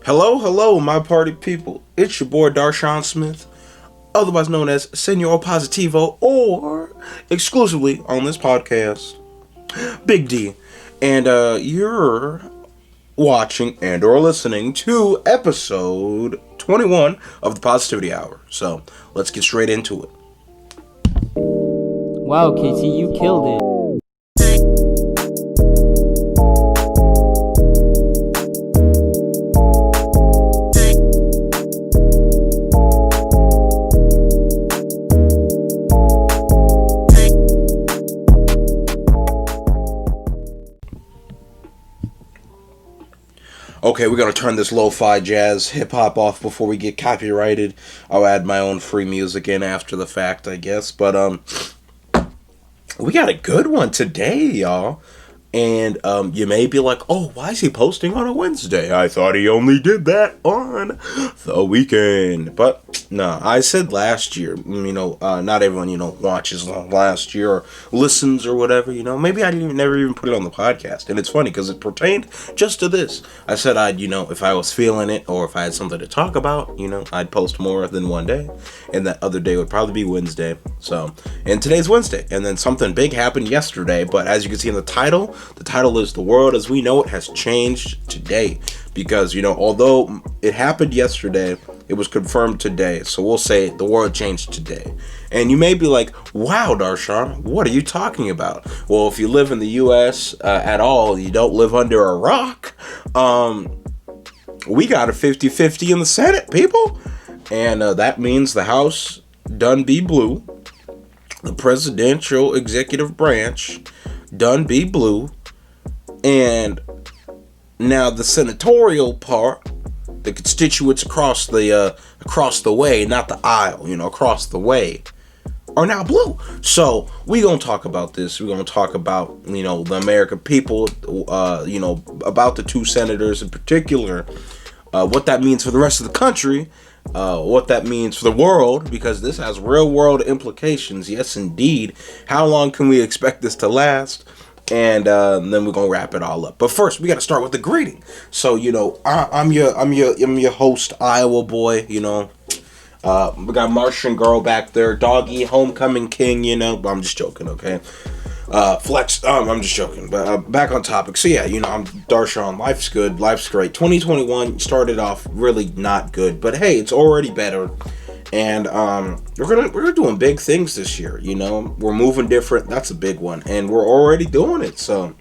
Hello, hello, my party people. It's your boy Darshaun Smith, otherwise known as Senor Positivo, or exclusively on this podcast, Big D. And you're watching and or listening to episode 21 of the Positivity Hour. So let's get straight into it. Wow, KT, you killed it. Okay, we're going to turn this lo-fi jazz hip-hop off before we get copyrighted. I'll add my own free music in after the fact, I guess. But, we got a good one today, y'all. And you may be like, oh, why is he posting on a Wednesday? I thought he only did that on the weekend. But, no, I said last year, not everyone, watches last year or listens or whatever, Maybe I never even put it on the podcast. And it's funny because it pertained just to this. I said I'd, if I was feeling it or if I had something to talk about, I'd post more than one day. And that other day would probably be Wednesday. So, and today's Wednesday. And then something big happened yesterday. But as you can see in the title is "The World as We Know It Has Changed Today." Because, although it happened yesterday, it was confirmed today. So we'll say the world changed today. And you may be like, wow, Darshaun, what are you talking about? Well, if you live in the U.S. At all, you don't live under a rock, we got a 50-50 in the Senate, people. And that means the House done be blue. The presidential executive branch done be blue. And now the senatorial part, the constituents across the way, not the aisle, across the way, are now blue. So we gonna talk about this. We're gonna talk about the American people, about the two senators in particular, what that means for the rest of the country, what that means for the world, because this has real world implications. Yes, indeed. How long can we expect this to last? And then we're gonna wrap it all up. But first, we gotta start with the greeting. So I'm your host, Iowa boy. We got Martian girl back there, doggy, homecoming king. I'm just joking, okay? Flex. I'm just joking. But back on topic. So yeah, I'm Darshaun. Life's good. Life's great. 2021 started off really not good, but hey, it's already better. And we're doing big things this year. We're moving different. That's a big one, and we're already doing it. So,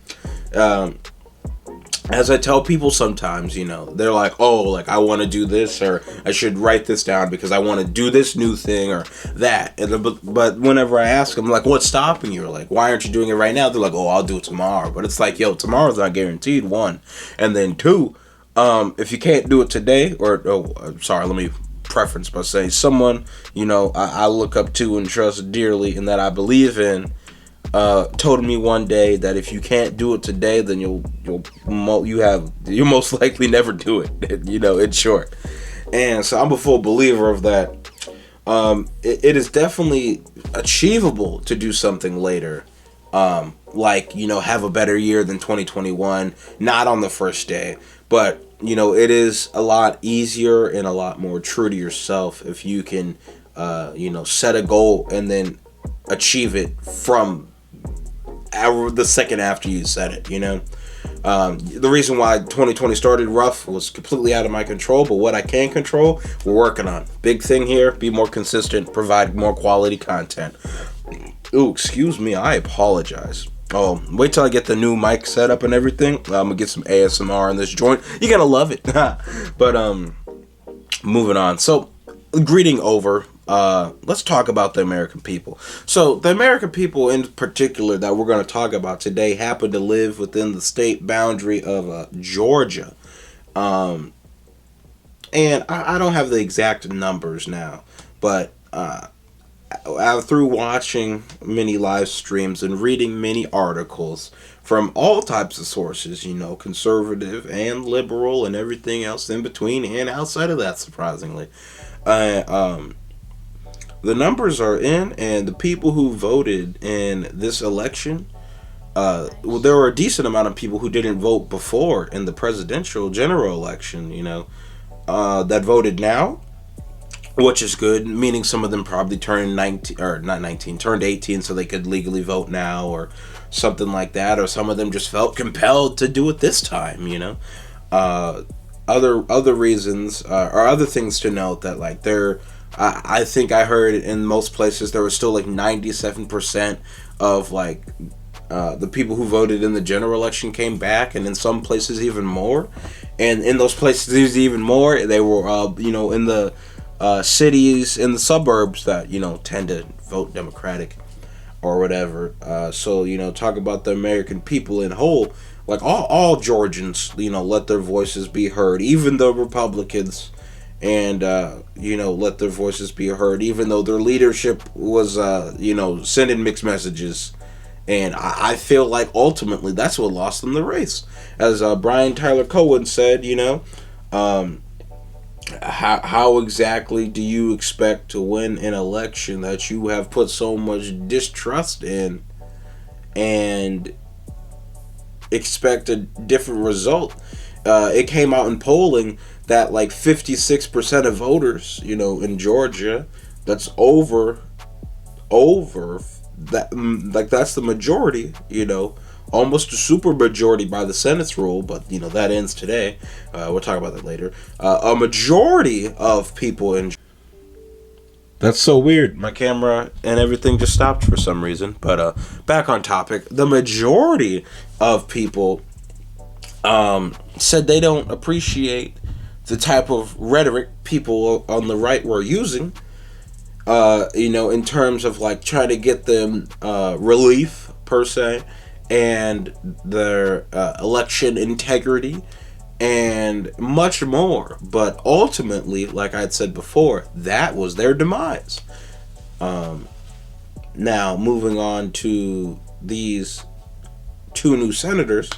as I tell people sometimes, they're like, oh, like I want to do this, or I should write this down because I want to do this new thing or that. But whenever I ask them, like, what's stopping you? Or like, why aren't you doing it right now? They're like, oh, I'll do it tomorrow. But it's like, yo, tomorrow's not guaranteed. One, and then two, if you can't do it today, let me preference by saying someone I look up to and trust dearly and that I believe in told me one day that if you can't do it today, then you'll most likely never do it. In short. And so I'm a full believer of that. It is definitely achievable to do something later, have a better year than 2021, not on the first day, but it is a lot easier and a lot more true to yourself if you can, set a goal and then achieve it from the second after you set it, The reason why 2020 started rough was completely out of my control, but what I can control, we're working on. Big thing here, be more consistent, provide more quality content. Ooh, excuse me, I apologize. Oh, wait till I get the new mic set up and everything. I'm gonna get some ASMR in this joint. You're gonna love it. But moving on. So, greeting over. Let's talk about the American people. So, the American people in particular that we're gonna talk about today happen to live within the state boundary of Georgia. And I don't have the exact numbers now, but through watching many live streams and reading many articles from all types of sources, conservative and liberal and everything else in between and outside of that, surprisingly, the numbers are in, and the people who voted in this election, there were a decent amount of people who didn't vote before in the presidential general election, that voted now, which is good, meaning some of them probably turned 19, or not 19, turned 18 so they could legally vote now or something like that, or some of them just felt compelled to do it this time, you know. Other reasons, or other things to note, that like I think I heard in most places there was still like 97% of like the people who voted in the general election came back, and in some places even more, and in those places even more, they were in the cities in the suburbs that tend to vote Democratic or whatever. So talk about the American people in whole, like all Georgians, let their voices be heard, even the Republicans, and let their voices be heard, even though their leadership was sending mixed messages. And I feel like ultimately that's what lost them the race, as Brian Tyler Cohen said. How exactly do you expect to win an election that you have put so much distrust in, and expect a different result? It came out in polling that like 56% of voters, in Georgia, that's over that, like that's the majority, almost a super majority by the Senate's rule, but that ends today. We'll talk about that later. A majority of people in... That's so weird. My camera and everything just stopped for some reason. But back on topic. The majority of people said they don't appreciate the type of rhetoric people on the right were using. In terms of like trying to get them relief per se, and their election integrity, and much more. But ultimately, like I had said before, that was their demise. Now, moving on to these two new senators,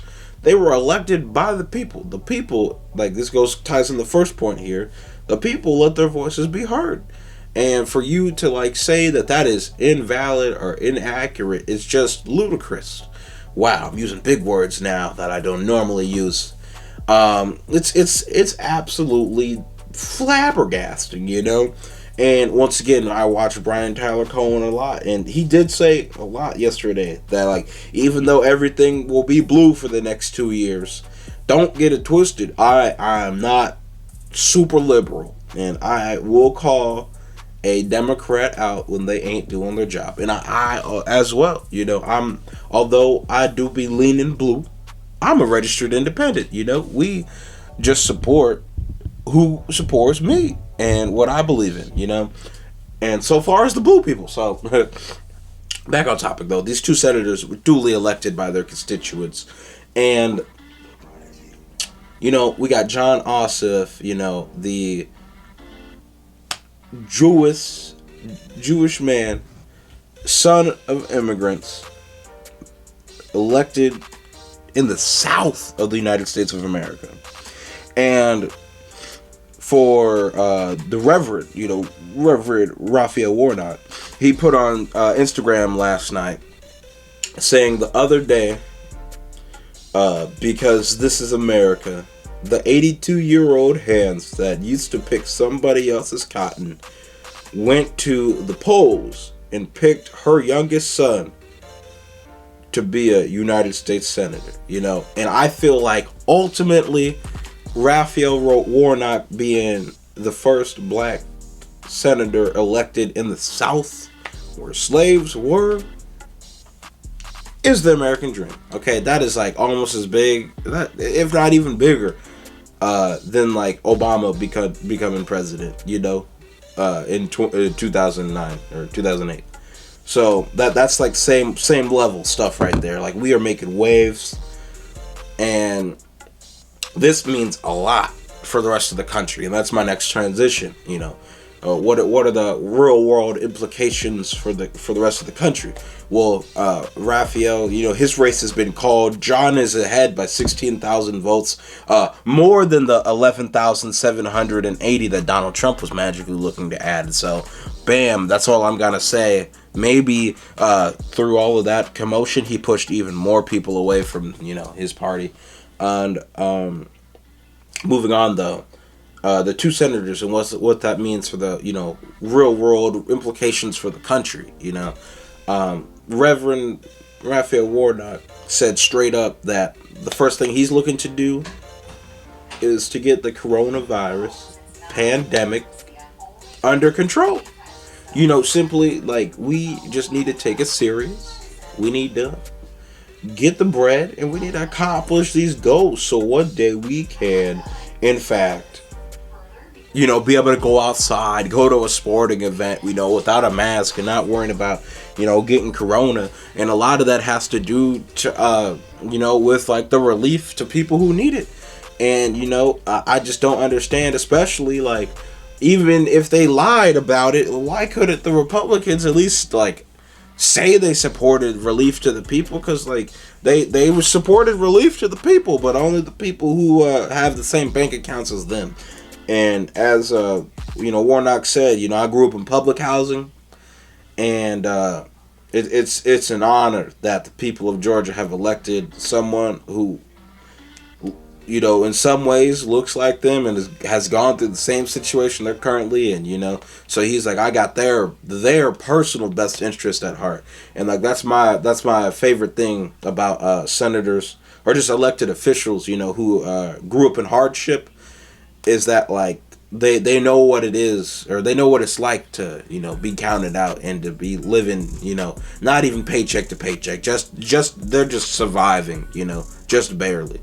they were elected by the people. The people, like this ties in the first point here, the people let their voices be heard. And for you to like say that is invalid or inaccurate is just ludicrous. Wow, I'm using big words now that I don't normally use. It's absolutely flabbergasting, And once again, I watched Brian Tyler Cohen a lot, and he did say a lot yesterday that like even though everything will be blue for the next 2 years, don't get it twisted. I am not super liberal, and I will call a Democrat out when they ain't doing their job, and I as well. Although I do be leaning blue, I'm a registered independent. We just support who supports me and what I believe in. And so far as the blue people. So back on topic though, these two senators were duly elected by their constituents, and we got John Ossoff, the Jewish man, son of immigrants, elected in the South of the United States of America. And for the Reverend Raphael Warnock, he put on Instagram last night saying the other day, because this is America, the 82-year-old hands that used to pick somebody else's cotton went to the polls and picked her youngest son to be a United States senator, And I feel like ultimately Raphael Warnock being the first black senator elected in the South where slaves were is the American dream. Okay, that is like almost as big, if not even bigger, than like Obama becoming president, in 2009 or 2008. So that's like same level stuff right there. Like we are making waves, and this means a lot for the rest of the country, and that's my next transition. What are the real world implications for the rest of the country? Well, Raphael, his race has been called. John is ahead by 16,000 votes, more than the 11,780 that Donald Trump was magically looking to add. So, bam, that's all I'm gonna say. Maybe through all of that commotion, he pushed even more people away from his party. And moving on though. the two senators, and what that means for the, real world implications for the country. Reverend Raphael Warnock said straight up that the first thing he's looking to do is to get the coronavirus pandemic under control. Simply like, we just need to take it serious. We need to get the bread, and we need to accomplish these goals so one day we can, in fact, be able to go outside, go to a sporting event, without a mask and not worrying about, getting corona. And a lot of that has to do to, with like the relief to people who need it. And, I just don't understand, especially like, even if they lied about it, why couldn't the Republicans at least like say they supported relief to the people? Because like they supported relief to the people, but only the people who have the same bank accounts as them. And as Warnock said, I grew up in public housing, and it's an honor that the people of Georgia have elected someone who, in some ways looks like them and has gone through the same situation they're currently in, So he's like, I got their personal best interest at heart. And like, that's my favorite thing about senators or just elected officials, who grew up in hardship, is that like they know what it is, or they know what it's like to, be counted out and to be living, not even paycheck to paycheck, just they're just surviving, just barely.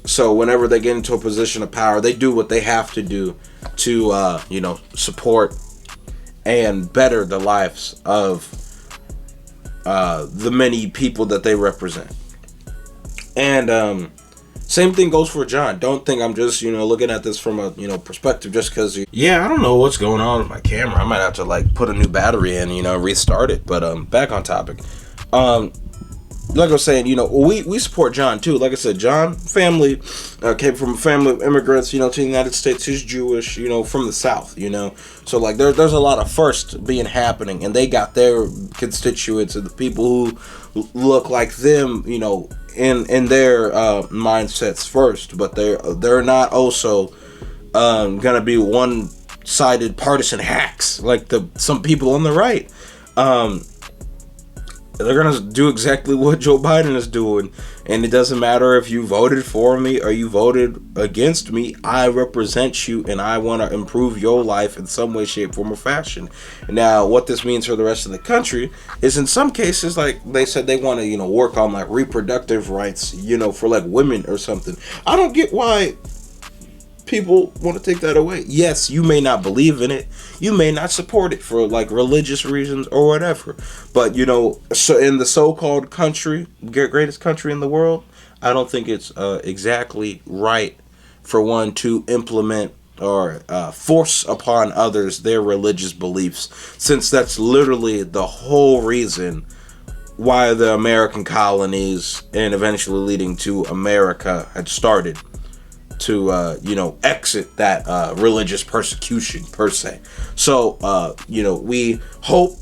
So whenever they get into a position of power, they do what they have to do to, support and better the lives of the many people that they represent. And same thing goes for John. Don't think I'm just, looking at this from a, perspective just because. Yeah, I don't know what's going on with my camera. I might have to like put a new battery in, restart it. But back on topic. Like I was saying, we support John too. Like I said, John family came from a family of immigrants, to the United States. He's Jewish, from the South, So like there's a lot of firsts being happening, and they got their constituents and the people who look like them, in their mindsets first. But they're not also gonna be one-sided partisan hacks like some people on the right. They're going to do exactly what Joe Biden is doing. And it doesn't matter if you voted for me or you voted against me. I represent you, and I want to improve your life in some way, shape, form, or fashion. Now, what this means for the rest of the country is, in some cases, like they said they want to, work on like reproductive rights, for like women or something. I don't get why people want to take that away. Yes, you may not believe in it. You may not support it for like religious reasons or whatever. But so in the so-called country, greatest country in the world, I don't think it's exactly right for one to implement or force upon others their religious beliefs, since that's literally the whole reason why the American colonies and eventually leading to America had started. To exit that religious persecution per se. So we hope,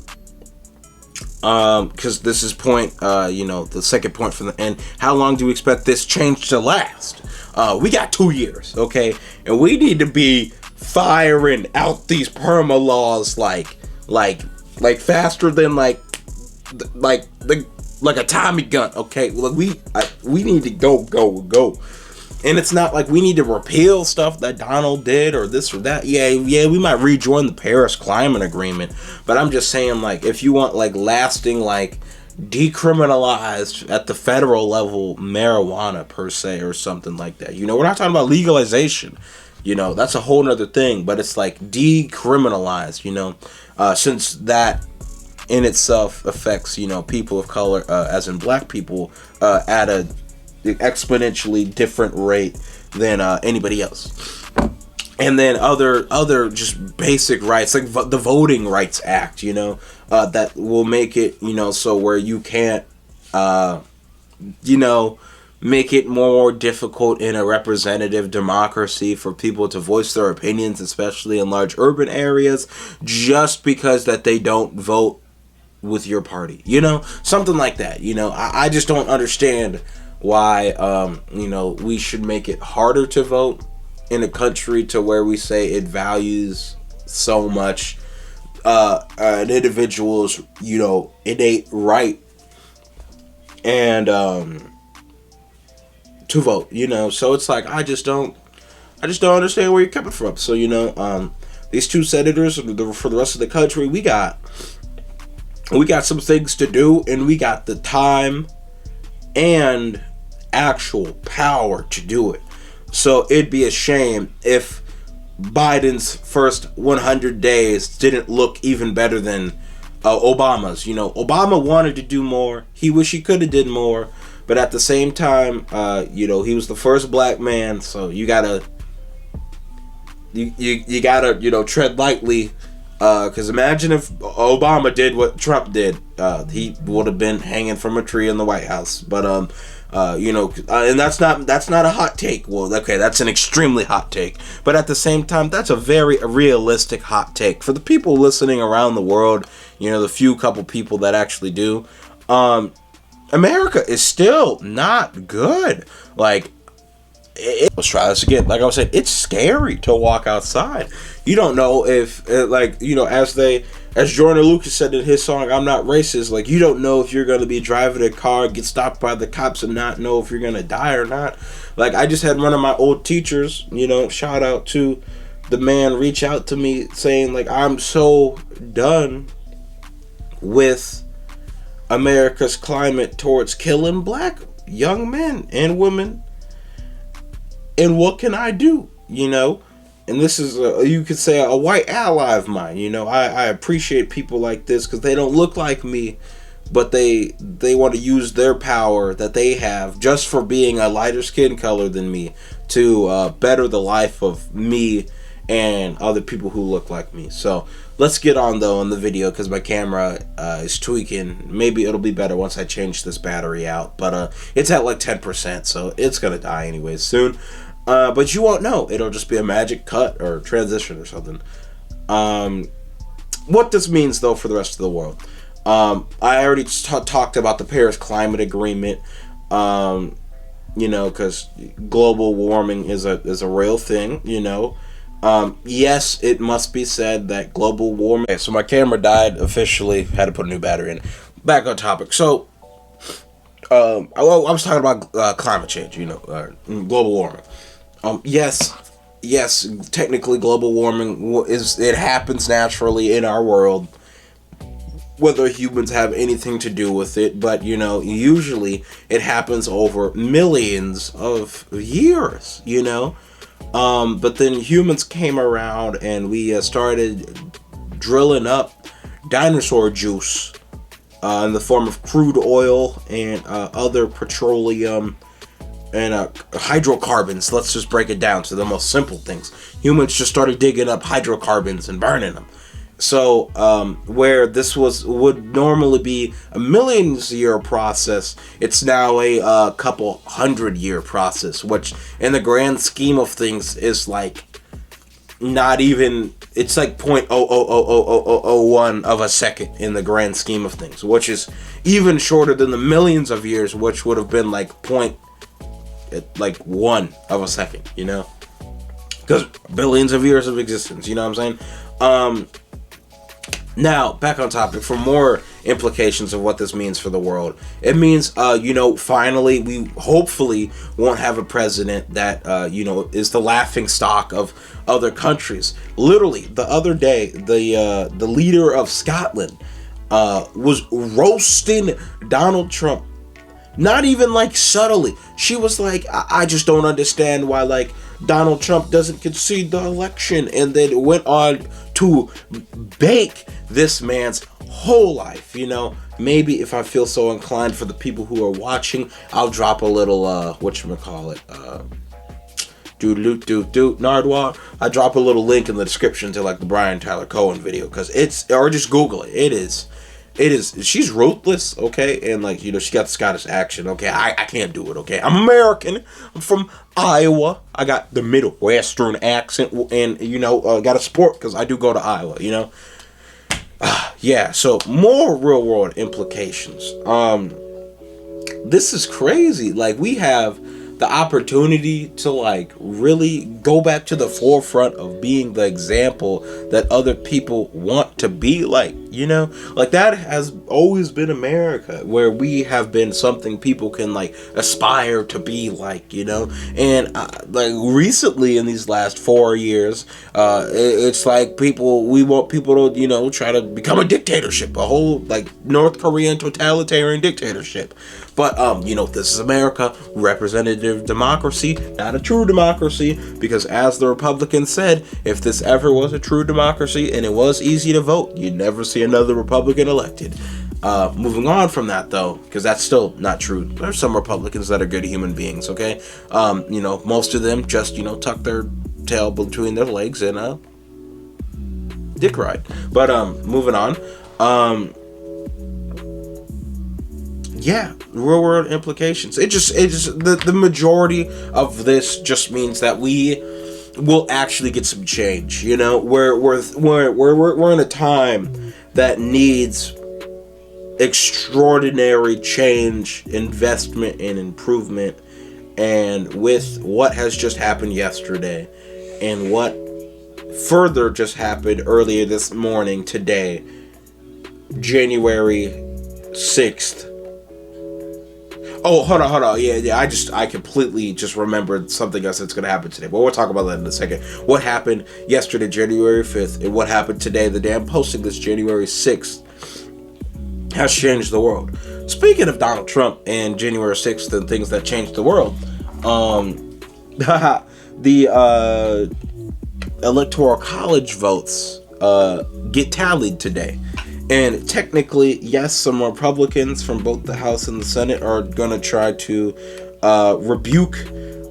because this is point the second point from the end, how long do we expect this change to last? We got 2 years, okay, and we need to be firing out these perma laws like faster than like a Tommy gun, okay. Like we need to go. And it's not like we need to repeal stuff that Donald did or this or that. Yeah, we might rejoin the Paris Climate Agreement. But I'm just saying, like, if you want, like, lasting, like, decriminalized at the federal level marijuana, per se, or something like that. We're not talking about legalization. That's a whole nother thing. But it's, like, decriminalized, since that in itself affects, people of color, as in black people, at a exponentially different rate than anybody else. And then other just basic rights, like the Voting Rights Act, that will make it, so where you can't, make it more difficult in a representative democracy for people to voice their opinions, especially in large urban areas, just because that they don't vote with your party, something like that. I just don't understand why we should make it harder to vote in a country to where we say it values so much an individual's, you know, innate right and to vote, you know. So it's like I just don't understand where you're coming from. So, you know, these two senators for the rest of the country, we got some things to do, and we got the time and actual power to do it. So it'd be a shame if Biden's first 100 days didn't look even better than Obama's. You know, Obama wanted to do more. He wish he could have did more, but at the same time, you know, he was the first black man, so you gotta you know, tread lightly. Because imagine if Obama did what Trump did, he would have been hanging from a tree in the White House. But you know, and that's not a hot take. Well, okay, that's an extremely hot take. But at the same time, that's a very realistic hot take for the people listening around the world. You know, the couple people that actually do. America is still not good. Like, let's try this again. Like I was saying, it's scary to walk outside. You don't know if, like, you know, as Jordan Lucas said in his song, "I'm Not Racist," like, you don't know if you're going to be driving a car, get stopped by the cops, and not know if you're going to die or not. Like, I just had one of my old teachers, you know, shout out to the man, reach out to me saying, like, I'm so done with America's climate towards killing black young men and women. And what can I do, you know? And this is, you could say, a white ally of mine, you know? I appreciate people like this because they don't look like me, but they want to use their power that they have just for being a lighter skin color than me to better the life of me and other people who look like me. So let's get on, though, on the video because my camera is tweaking. Maybe it'll be better once I change this battery out. But it's at like 10%, so it's going to die anyways soon. But you won't know. It'll just be a magic cut or transition or something. What this means, though, for the rest of the world. I already talked about the Paris Climate Agreement. You know, because global warming is a real thing, you know. Yes, it must be said that global warming... Okay, so my camera died officially. Had to put a new battery in. Back on topic. So, I was talking about climate change, you know, global warming. Yes, technically global warming it happens naturally in our world, whether humans have anything to do with it, but, you know, usually it happens over millions of years, you know. But then humans came around and we started drilling up dinosaur juice in the form of crude oil and other petroleum and hydrocarbons. Let's just break it down to the most simple things. Humans just started digging up hydrocarbons and burning them. So where this would normally be a millions-year process, it's now a couple hundred-year process, which in the grand scheme of things is like not even, it's like 0.00001 of a second in the grand scheme of things, which is even shorter than the millions of years, which would have been like 1 of a second, you know, because billions of years of existence, you know what I'm saying? Now, back on topic, for more implications of what this means for the world. It means, you know, finally, we hopefully won't have a president that, you know, is the laughing stock of other countries. Literally, the other day, the leader of Scotland was roasting Donald Trump. Not even, like, subtly. She was like, I just don't understand why, like, Donald Trump doesn't concede the election, and then went on to bake this man's whole life, you know. Maybe if I feel so inclined for the people who are watching, I'll drop a little whatchamacallit, Nardwar. I drop a little link in the description to, like, the Brian Tyler Cohen video, because it's, or just Google it. It is, she's ruthless, okay, and, like, you know, she got the Scottish accent, okay. I can't do it, okay. I'm American. I'm from Iowa. I got the Midwestern accent, and, you know, got to support because I do go to Iowa, you know. Yeah, so more real world implications. This is crazy. Like, we have the opportunity to like really go back to the forefront of being the example that other people want to be like, you know, like that has always been America, where we have been something people can like aspire to be like, you know. And like recently in these last 4 years, it's like we want people to, you know, try to become a dictatorship, a whole like North Korean totalitarian dictatorship. But you know, this is America, representative democracy, not a true democracy, because as the Republicans said, if this ever was a true democracy and it was easy to vote, you'd never see another Republican elected. Moving on from that though, because that's still not true. There's some Republicans that are good human beings, okay? You know, most of them just, you know, tuck their tail between their legs and dick ride. But moving on. Yeah, real world implications. It just the majority of this just means that we will actually get some change. You know, we're in a time that needs extraordinary change, investment, and improvement. And with what has just happened yesterday, and what further just happened earlier this morning, today, January 6th. Oh, hold on. Yeah. I completely just remembered something else that's going to happen today. But we'll talk about that in a second. What happened yesterday, January 5th, and what happened today, the day I'm posting this, January 6th, has changed the world. Speaking of Donald Trump and January 6th and things that changed the world, the Electoral College votes get tallied today. And technically, yes, some Republicans from both the House and the Senate are going to try to rebuke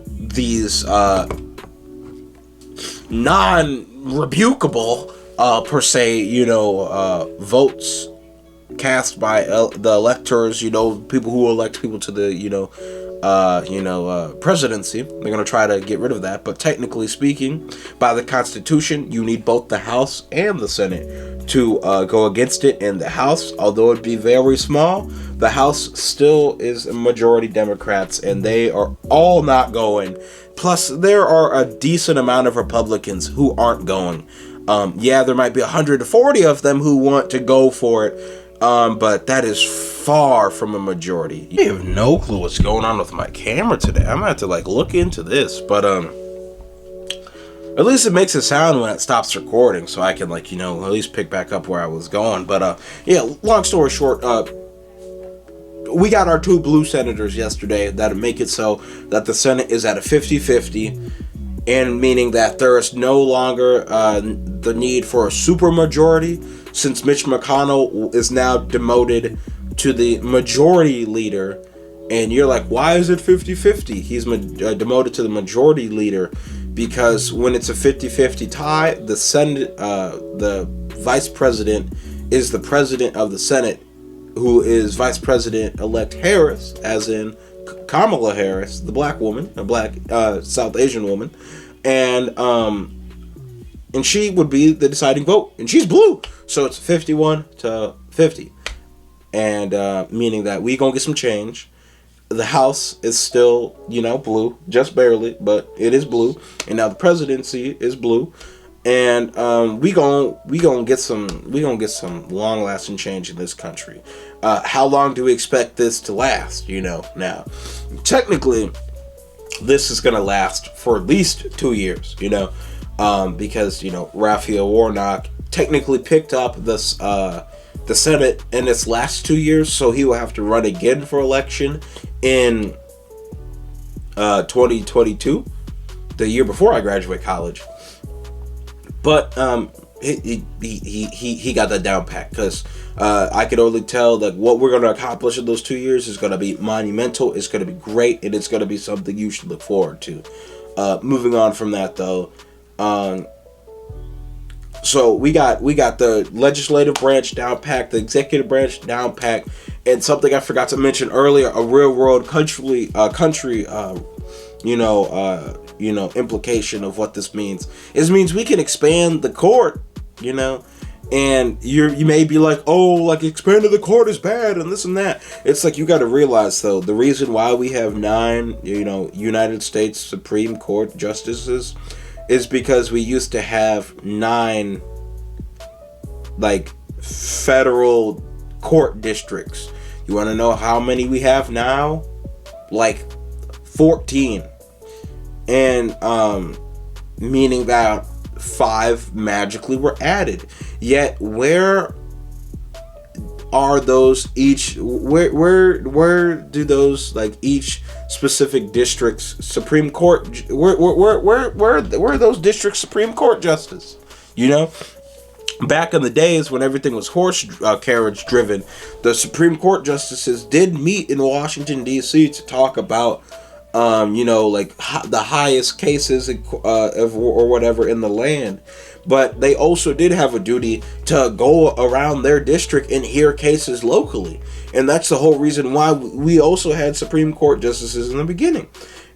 these non-rebukable, per se, you know, votes cast by the electors, you know, people who elect people to the, presidency. They're going to try to get rid of that. But technically speaking, by the Constitution, you need both the House and the Senate to go against it. And the House, although it be very small, the House still is majority Democrats, and they are all not going. Plus, there are a decent amount of Republicans who aren't going. Yeah, there might be 140 of them who want to go for it, but that is far from a majority. I have no clue what's going on with my camera today. I'm gonna have to like look into this, but at least it makes a sound when it stops recording, so I can like, you know, at least pick back up where I was going. But yeah, long story short, we got our 2 blue senators yesterday that make it so that the Senate is at a 50-50, and meaning that there is no longer the need for a supermajority, since Mitch McConnell is now demoted to the majority leader. And you're like, why is it 50-50? He's demoted to the majority leader because when it's a 50-50 tie, the Senate, the vice president is the president of the Senate, who is Vice President-elect Harris, as in Kamala Harris, the black woman, a black South Asian woman, and she would be the deciding vote, and she's blue, so it's 51-50, and meaning that we gonna get some change. The House is still, you know, blue, just barely, but it is blue, and now the presidency is blue. And we gonna get some long lasting change in this country. How long do we expect this to last? You know, now technically this is gonna last for at least 2 years. You know, because you know Raphael Warnock technically picked up this the Senate in its last 2 years, so he will have to run again for election in 2022, the year before I graduate college. But he got that down pat, because I could only tell that what we're going to accomplish in those 2 years is going to be monumental. It's going to be great, and it's going to be something you should look forward to. Moving on from that, though, so we got the legislative branch down pat, the executive branch down pat, and something I forgot to mention earlier: a real world country implication of what this means. It means we can expand the court, you know, And you may be like, oh, like expanding the court is bad and this and that. It's like, you got to realize though, the reason why we have 9, United States Supreme Court justices is because we used to have 9 like federal court districts. You want to know how many we have now? Like 14. And meaning that 5 magically were added. Yet where are those each? Where do those, like, each specific district's Supreme Court? Where are those district Supreme Court justices? Back in the days when everything was horse carriage driven, the Supreme Court justices did meet in Washington D.C. to talk about like the highest cases or whatever in the land. But they also did have a duty to go around their district and hear cases locally. And that's the whole reason why we also had Supreme Court justices in the beginning.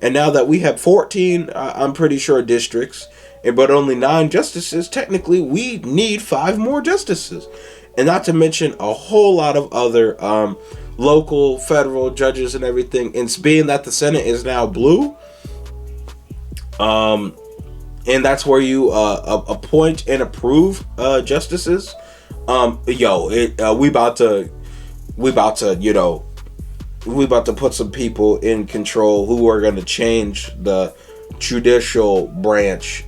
And now that we have 14, I'm pretty sure, districts, but only 9 justices, technically we need 5 more justices. And not to mention a whole lot of other local, federal judges and everything. And being that the Senate is now blue, and that's where you appoint and approve justices. We about to put some people in control who are going to change the judicial branch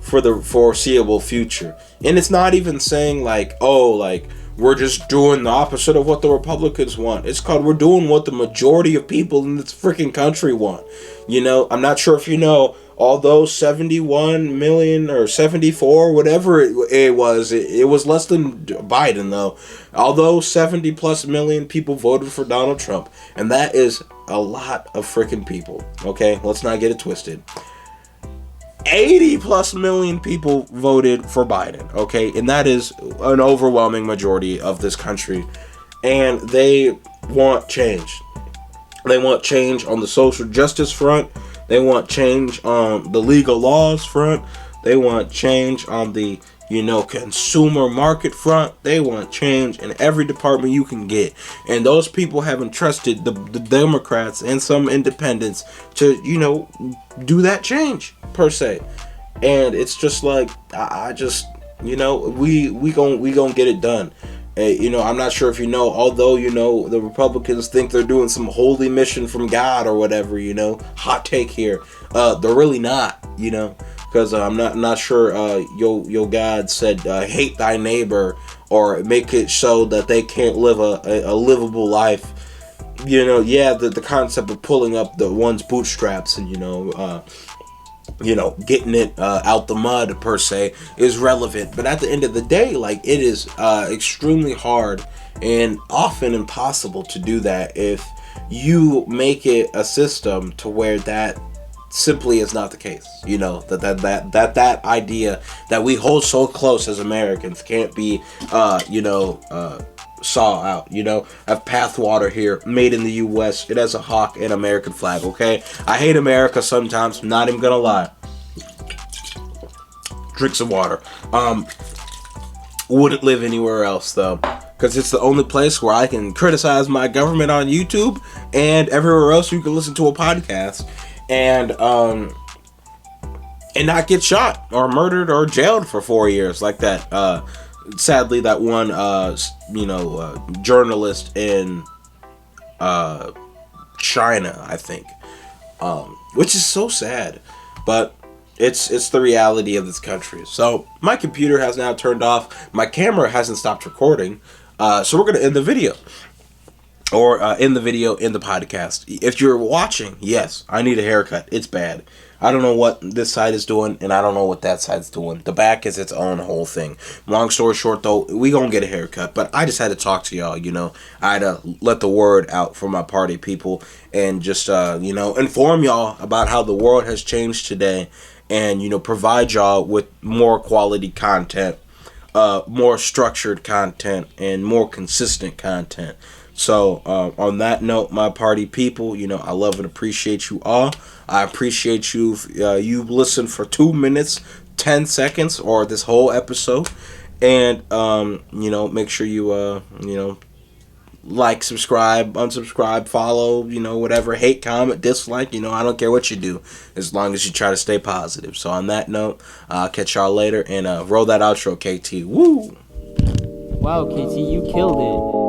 for the foreseeable future. And it's not even saying like, oh, like, we're just doing the opposite of what the Republicans want. It's called, we're doing what the majority of people in this freaking country want. I'm not sure if you know, although 71 million or 74, whatever it was less than Biden though. Although 70 plus million people voted for Donald Trump, and that is a lot of freaking people. Okay, let's not get it twisted. 80 plus million people voted for Biden, okay? And that is an overwhelming majority of this country. And they want change. They want change on the social justice front. They want change on the legal laws front. They want change on the, consumer market front. They want change in every department you can get. And those people have entrusted the Democrats and some independents to, do that change, per se. And it's just like, I just, we gonna get it done. I'm not sure if although, the Republicans think they're doing some holy mission from God or whatever, hot take here. They're really not, because I'm not sure your God said hate thy neighbor or make it so that they can't live a livable life. The concept of pulling up the one's bootstraps and getting it out the mud per se is relevant, but at the end of the day, like, it is extremely hard and often impossible to do that if you make it a system to where that simply is not the case. That idea that we hold so close as Americans can't be saw out. I have Pathwater here, made in the US. It has a hawk and American flag, okay? I hate America sometimes, I'm not even gonna lie. Drink some water. Wouldn't live anywhere else though, because it's the only place where I can criticize my government on YouTube, and everywhere else you can listen to a podcast and not get shot or murdered or jailed for 4 years like that. Sadly, that one, journalist in China, I think, which is so sad, but it's the reality of this country. So my computer has now turned off. My camera hasn't stopped recording. So we're gonna end the video, or end the video in the podcast. If you're watching, yes, I need a haircut. It's bad. I don't know what this side is doing, and I don't know what that side's doing. The back is its own whole thing. Long story short, though, we gonna get a haircut. But I just had to talk to y'all, I had to let the word out for my party people and just, inform y'all about how the world has changed today and, provide y'all with more quality content, more structured content, and more consistent content. So, on that note, my party people, I love and appreciate you all. I appreciate you. You listened for 2 minutes, 10 seconds, or this whole episode. And make sure you like, subscribe, unsubscribe, follow, whatever, hate, comment, dislike, I don't care what you do, as long as you try to stay positive. So on that note, I'll catch y'all later, and roll that outro, KT. Woo! Wow, KT, you killed it.